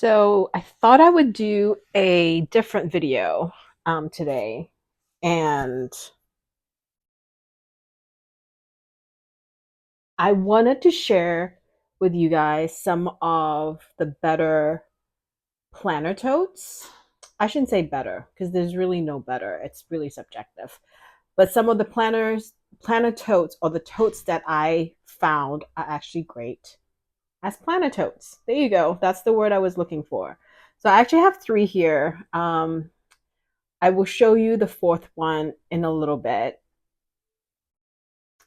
So I thought I would do a different video today, and I wanted to share with you guys some of the better planner totes. I shouldn't say better because there's really no better. It's really subjective. But some of the planner totes, or the totes that I found, are actually great as planner totes. There you go. That's the word I was looking for. So I actually have three here. I will show you the fourth one in a little bit.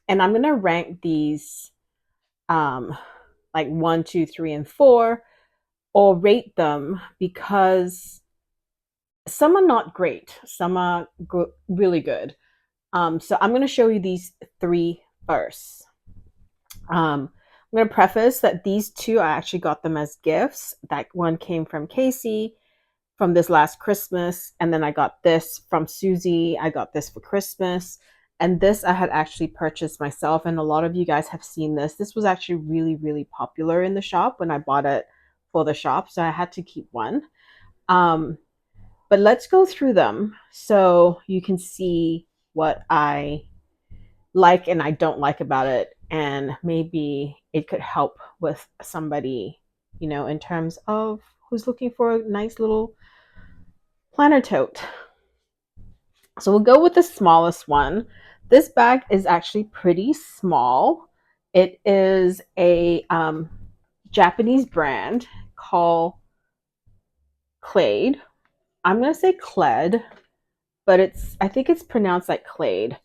And I'm going to rank these um, like one, two, three, and four, or rate them because some are not great, some are really good. So I'm going to show you these three first. I'm going to preface that these two, I actually got them as gifts. That one came from Casey from this last Christmas. And then I got this from Susie. I got this for Christmas. And this I had actually purchased myself. And a lot of you guys have seen this. This was actually really, really popular in the shop when I bought it for the shop. So I had to keep one. Um, but let's go through them so you can see what I like and I don't like about it. And maybe it could help with somebody, in terms of who's looking for a nice little planner tote. So we'll go with the smallest one. This bag is actually pretty small. It is a Japanese brand called Kleid. I'm gonna say Kleid, but I think it's pronounced like Kleid.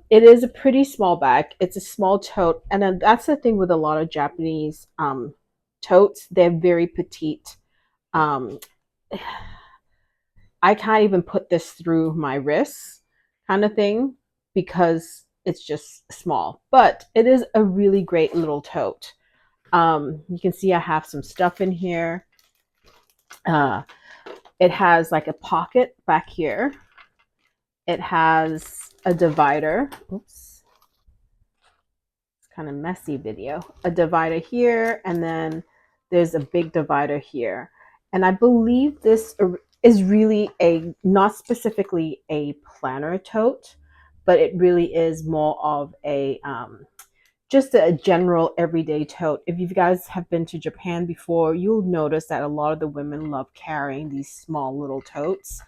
It is a pretty small bag. It's a small tote, and then that's the thing with a lot of Japanese totes. They're very petite. Um, I can't even put this through my wrists, kind of thing, because it's just small. But it is a really great little tote. You can see I have some stuff in here. Uh, it has like a pocket back here. It has a divider. Oops, it's kind of messy video. A divider here, and then there's a big divider here. And I believe this is really not specifically a planner tote, but it really is more of a just a general everyday tote. If you guys have been to Japan before, you'll notice that a lot of the women love carrying these small little totes.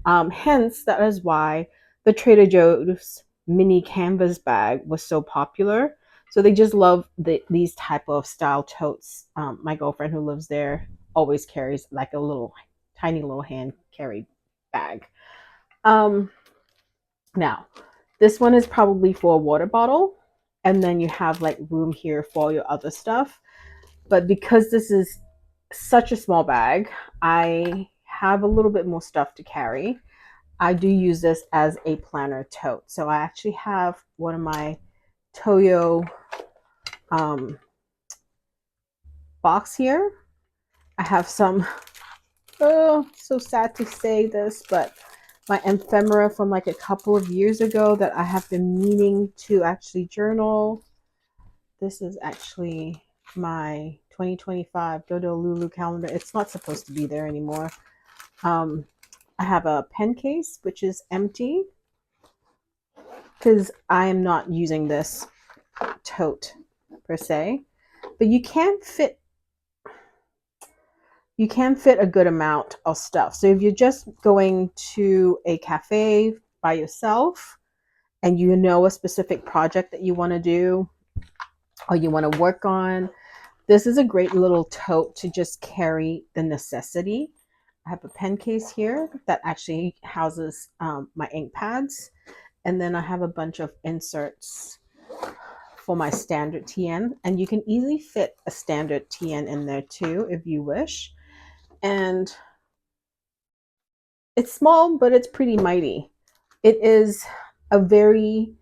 Hence, that is why the Trader Joe's mini canvas bag was so popular. So they just love these type of style totes. My girlfriend who lives there always carries like a little tiny little hand carry bag. Um, Now, this one is probably for a water bottle, and then you have like room here for your other stuff. But because this is such a small bag, I have a little bit more stuff to carry. I do use this as a planner tote. So I actually have one of my Toyo um, box here. I have some, oh, so sad to say this, but my ephemera from like a couple of years ago that I have been meaning to actually journal. This is actually my 2025 Dodo Lulu calendar. It's not supposed to be there anymore. I have a pen case, which is empty because I am not using this tote per se, but you can fit a good amount of stuff. So if you're just going to a cafe by yourself and you know a specific project that you want to do or you want to work on, this is a great little tote to just carry the necessity. I have a pen case here that actually houses my ink pads. And then I have a bunch of inserts for my standard TN. And you can easily fit a standard TN in there too, if you wish. And it's small, but it's pretty mighty. It is a very,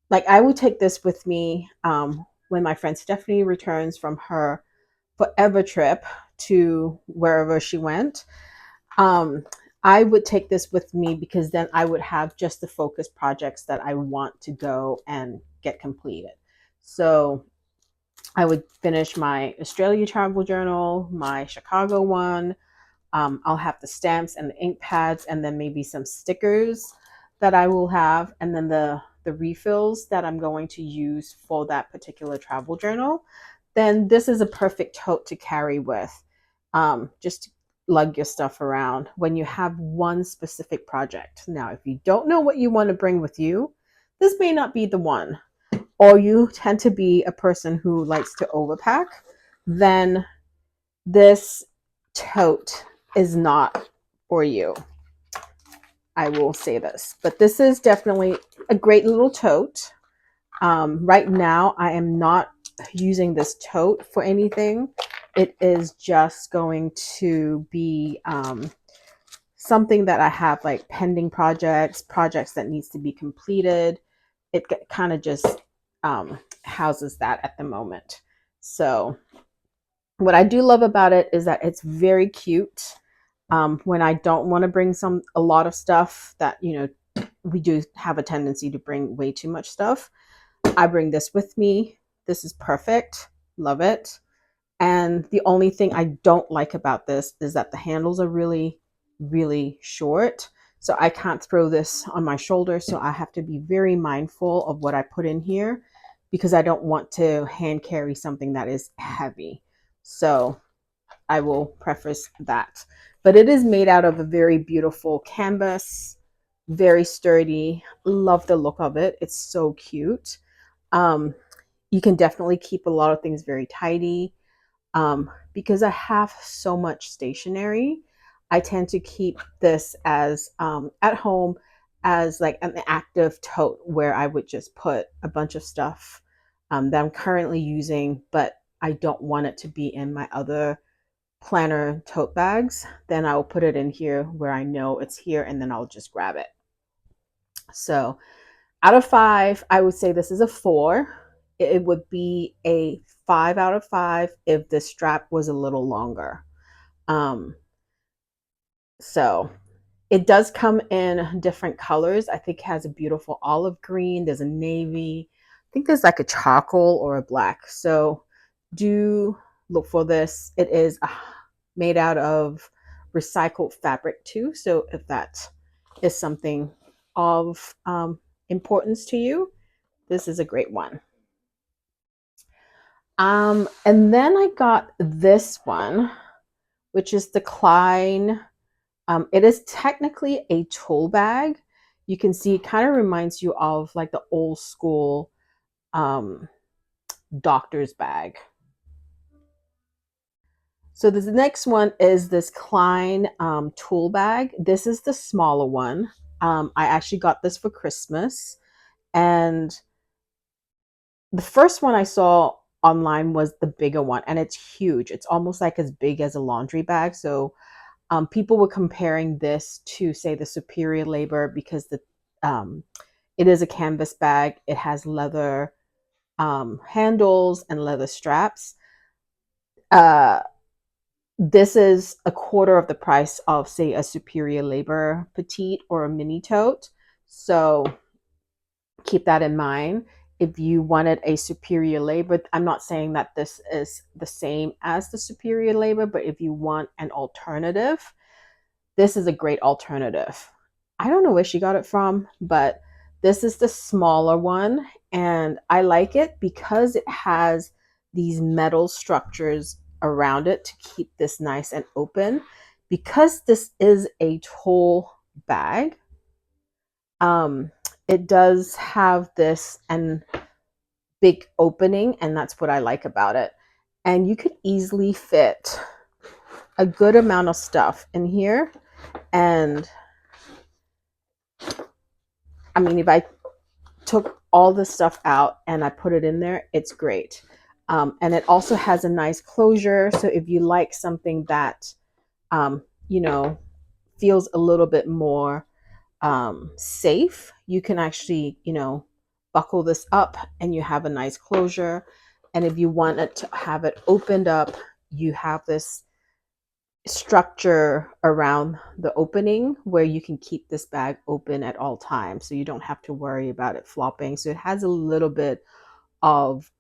like, I would take this with me when my friend Stephanie returns from her forever trip to wherever she went. I would take this with me because then I would have just the focus projects that I want to go and get completed. So I would finish my Australia travel journal, my Chicago one. I'll have the stamps and the ink pads, and then maybe some stickers that I will have, and then the refills that I'm going to use for that particular travel journal. Then this is a perfect tote to carry with, just to lug your stuff around when you have one specific project. Now, if you don't know what you want to bring with you, this may not be the one, or you tend to be a person who likes to overpack, then this tote is not for you. I will say this, but this is definitely a great little tote. Right now, I am not using this tote for anything. It is just going to be something that I have like pending projects that needs to be completed. It kind of just houses that at the moment. So what I do love about it is that it's very cute. When I don't want to bring a lot of stuff that, we do have a tendency to bring way too much stuff. I bring this with me. This is perfect. Love it. And the only thing I don't like about this is that the handles are really, really short. So I can't throw this on my shoulder. So I have to be very mindful of what I put in here because I don't want to hand carry something that is heavy. So I will preface that. But it is made out of a very beautiful canvas, very sturdy. Love the look of it. It's so cute. You can definitely keep a lot of things very tidy. Because I have so much stationery, I tend to keep this as at home as like an active tote where I would just put a bunch of stuff that I'm currently using, but I don't want it to be in my other planner tote bags. Then I'll put it in here where I know it's here, and then I'll just grab it. So out of 5, I would say this is a 4. It would be a 5 out of 5 if the strap was a little longer. So it does come in different colors. I think it has a beautiful olive green. There's a navy. I think there's like a charcoal or a black. So do look for this. It is made out of recycled fabric too. So if that is something of importance to you, this is a great one. And then I got this one, which is the Klein. It is technically a tool bag. You can see it kind of reminds you of like the old school doctor's bag. So this next one is this Klein tool bag. This is the smaller one. I actually got this for Christmas, and the first one I saw online was the bigger one, and it's huge. It's almost like as big as a laundry bag. So people were comparing this to, say, the Superior Labor because it is a canvas bag. It has leather handles and leather straps. This is a quarter of the price of, say, a Superior Labor petite or a mini tote. So keep that in mind. If you wanted a Superior Labor, I'm not saying that this is the same as the Superior Labor, but if you want an alternative, this is a great alternative. I don't know where she got it from, but this is the smaller one, and I like it because it has these metal structures around it to keep this nice and open. Because this is a tool bag, it does have this and big opening, and that's what I like about it. And you could easily fit a good amount of stuff in here. And I mean, if I took all the stuff out and I put it in there, it's great. And it also has a nice closure. So if you like something that, you know, feels a little bit more safe, you can actually, buckle this up and you have a nice closure. And if you want it to have it opened up, you have this structure around the opening where you can keep this bag open at all times, so you don't have to worry about it flopping. So it has a little bit of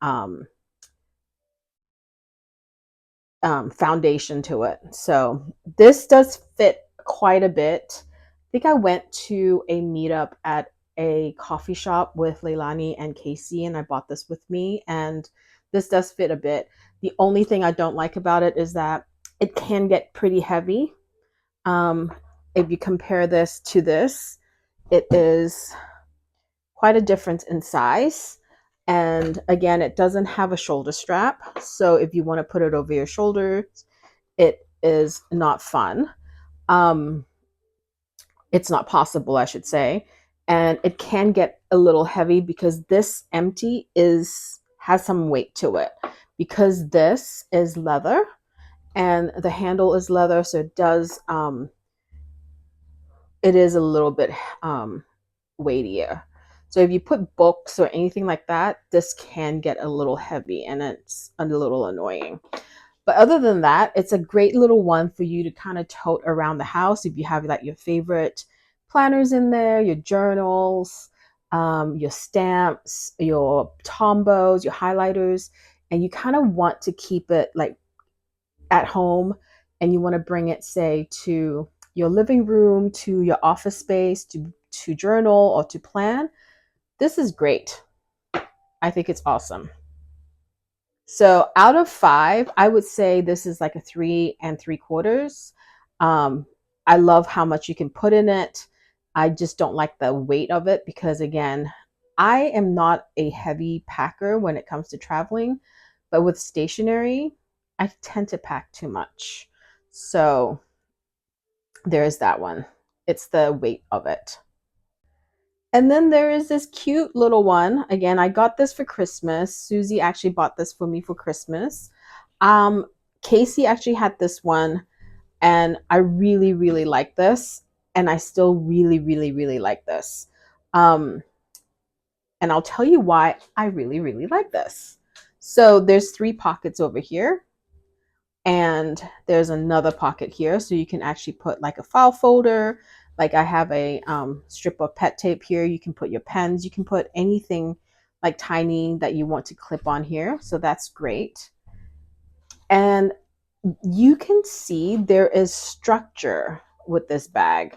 foundation to it. So this does fit quite a bit. I think I went to a meetup at a coffee shop with Leilani and Casey, and I bought this with me, and this does fit a bit. The only thing I don't like about it is that it can get pretty heavy. Um, if you compare this to this, it is quite a difference in size. And again, it doesn't have a shoulder strap. So if you want to put it over your shoulders, it is not fun. Um, it's not possible, I should say. And it can get a little heavy because this empty has some weight to it. Because this is leather and the handle is leather, so it is a little bit weightier. So if you put books or anything like that, this can get a little heavy and it's a little annoying. But other than that, it's a great little one for you to kind of tote around the house if you have like your favorite planners in there, your journals, your stamps, your tombos, your highlighters, and you kind of want to keep it like at home and you want to bring it, say, to your living room, to your office space, to journal or to plan. This is great. I think it's awesome. So out of 5, I would say this is like a 3 3/4. Um, I love how much you can put in it. I just don't like the weight of it because, again, I am not a heavy packer when it comes to traveling, but with stationery, I tend to pack too much. So there's that one. It's the weight of it. And then there is this cute little one. Again, I got this for Christmas. Susie actually bought this for me for Christmas. Um, Casey actually had this one, and I really, really like this. And I still really, really, really like this. Um, and I'll tell you why I really, really like this. So there's 3 pockets over here, and there's another pocket here, so you can actually put like a file folder. Like I have a strip of pet tape here. You can put your pens. You can put anything like tiny that you want to clip on here. So that's great. And you can see there is structure with this bag.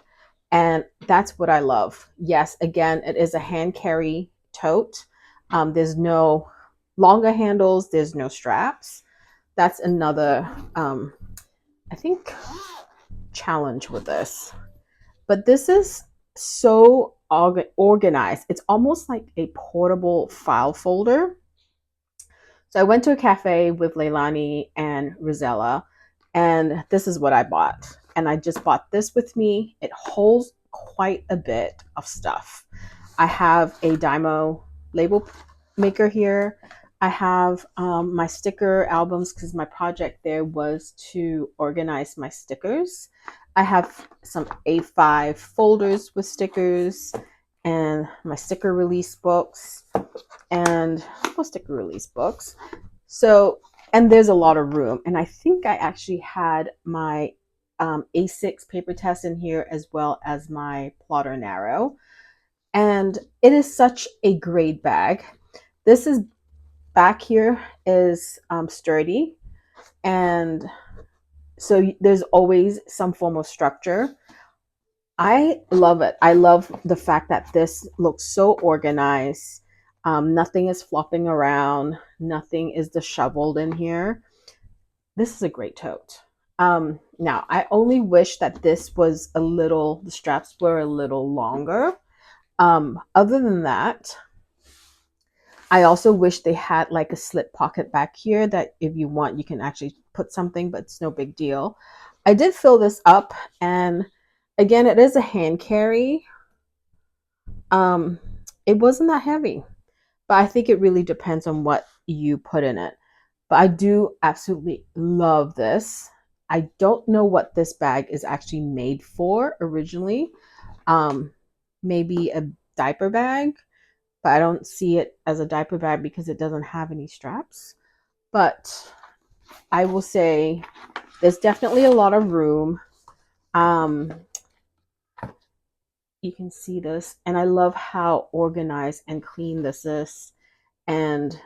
And that's what I love. Yes, again, it is a hand carry tote. There's no longer handles. There's no straps. That's another, I think, challenge with this. But this is so organized. It's almost like a portable file folder. So I went to a cafe with Leilani and Rosella, and this is what I bought. And I just bought this with me. It holds quite a bit of stuff. I have a Dymo label maker here. I have my sticker albums because my project there was to organize my stickers. I have some A5 folders with stickers and my sticker release books and sticker release books. So, and there's a lot of room. And I think I actually had my A6 paper test in here as well as my plotter narrow. And it is such a great bag. This is back here is sturdy, and so there's always some form of structure. I love it. I love the fact that this looks so organized. Nothing is flopping around. Nothing is disheveled in here. This is a great tote. Now, I only wish that this was the straps were a little longer. Other than that, I also wish they had like a slip pocket back here that if you want, you can actually put something, but it's no big deal. I did fill this up, and again, it is a hand carry. Um, it wasn't that heavy, but I think it really depends on what you put in it. But I do absolutely love this. I don't know what this bag is actually made for originally. Um, Maybe a diaper bag, but I don't see it as a diaper bag because it doesn't have any straps. But I will say there's definitely a lot of room. Um, you can see this, and I love how organized and clean this is. And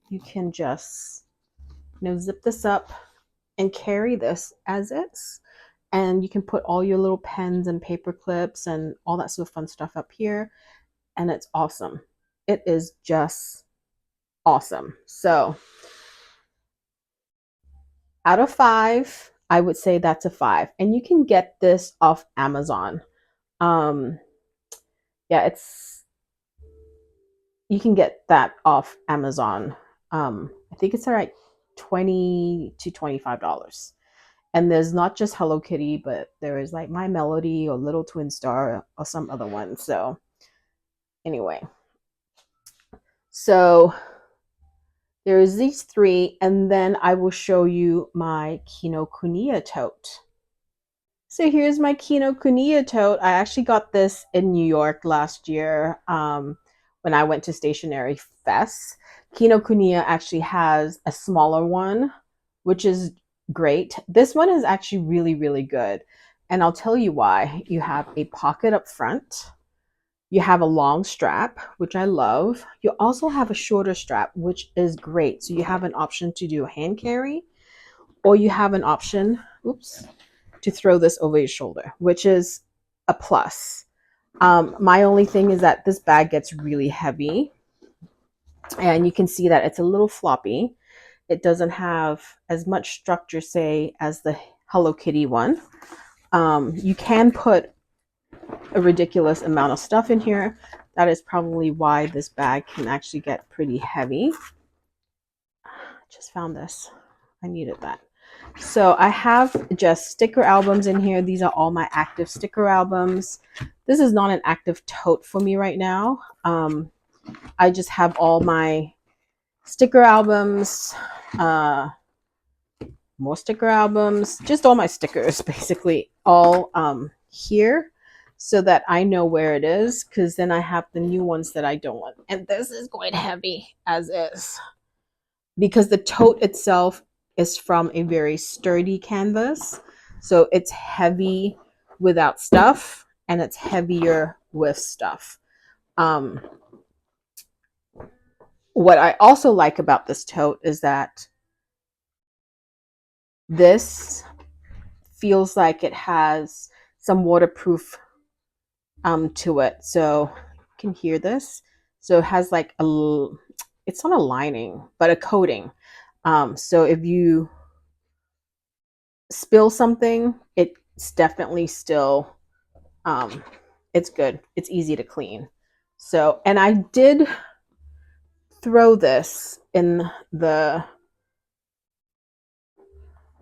you can just, zip this up and carry this as is. And you can put all your little pens and paper clips and all that sort of fun stuff up here. And it's awesome. It is just awesome. So out of 5, I would say that's a 5. And you can get this off Amazon. Um, yeah, it's you can get that off Amazon. I think it's around $20 to $25. And there's not just Hello Kitty, but there is like My Melody or Little Twin Star or some other one. So anyway, so there's these 3, and then I will show you my Kinokuniya tote. So here's my Kinokuniya tote. I actually got this in New York last year when I went to Stationery Fest. Kinokuniya actually has a smaller one, which is great. This one is actually really, really good. And I'll tell you why. You have a pocket up front. You have a long strap, which I love. You also have a shorter strap, which is great. So you have an option to do a hand carry, or you have an option, oops, to throw this over your shoulder, which is a plus. My only thing is that this bag gets really heavy, and you can see that it's a little floppy. It doesn't have as much structure, say, as the Hello Kitty one. You can put a ridiculous amount of stuff in here. That is probably why this bag can actually get pretty heavy. I just found this. I needed that. So I have just sticker albums in here. These are all my active sticker albums. This is not an active tote for me right now. I just have all my sticker albums, more sticker albums, just all my stickers basically all here, so that I know where it is, because then I have the new ones that I don't want. And this is quite heavy as is, because the tote itself is from a very sturdy canvas. So it's heavy without stuff, and it's heavier with stuff. Um, what I also like about this tote is that this feels like it has some waterproof to it. So you can hear this. So it has like it's not a lining, but a coating. So if you spill something, it's definitely still, it's good. It's easy to clean. So, and I did throw this in the,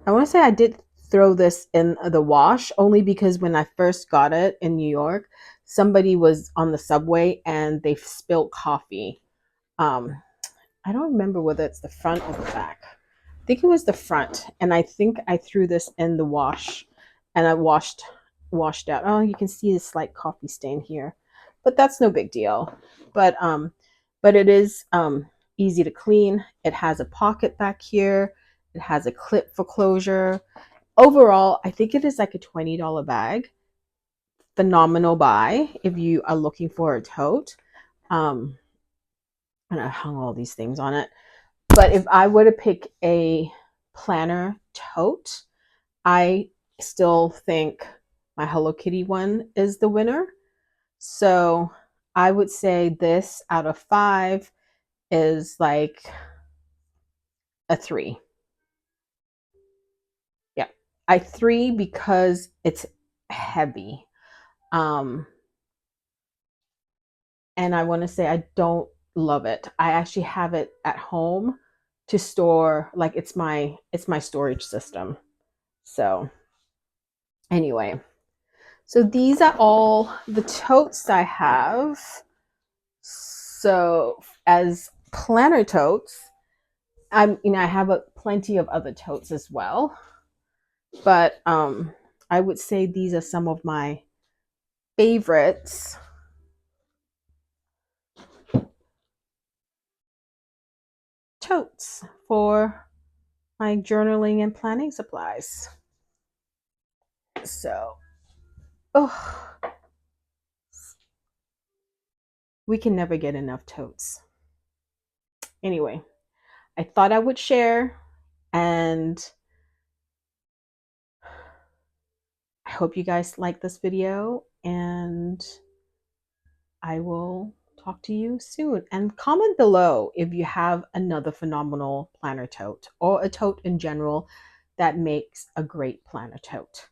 I want to say I did throw this in the wash, only because when I first got it in New York, somebody was on the subway and they spilled coffee. Um, I don't remember whether it's the front or the back. I think it was the front, and I think I threw this in the wash, and I washed out. Oh, you can see the slight coffee stain here, but that's no big deal. But um, but it is easy to clean. It has a pocket back here. It has a clip for closure. Overall, I think it is like a $20 bag. Phenomenal buy if you are looking for a tote. Um, and I hung all these things on it. But if I were to pick a planner tote, I still think my Hello Kitty one is the winner. So I would say this out of 5 is like a 3. Yeah. I 3 because it's heavy. Um, and I want to say I don't love it. I actually have it at home to store, like it's my storage system. So anyway, so these are all the totes I have. So as planner totes, I have plenty of other totes as well, but I would say these are some of my favorites. Totes for my journaling and planning supplies. So, oh, we can never get enough totes. Anyway, I thought I would share, and I hope you guys like this video, and I will talk to you soon. And comment below if you have another phenomenal planner tote or a tote in general that makes a great planner tote.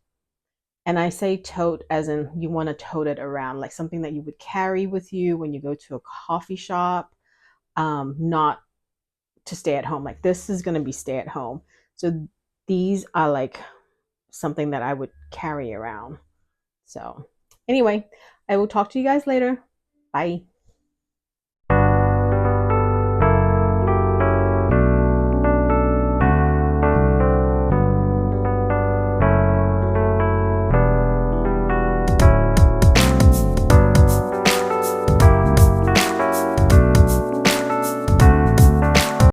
And I say tote as in you want to tote it around, like something that you would carry with you when you go to a coffee shop, not to stay at home. Like this is going to be stay at home. So these are like something that I would carry around. So anyway, I will talk to you guys later. Bye.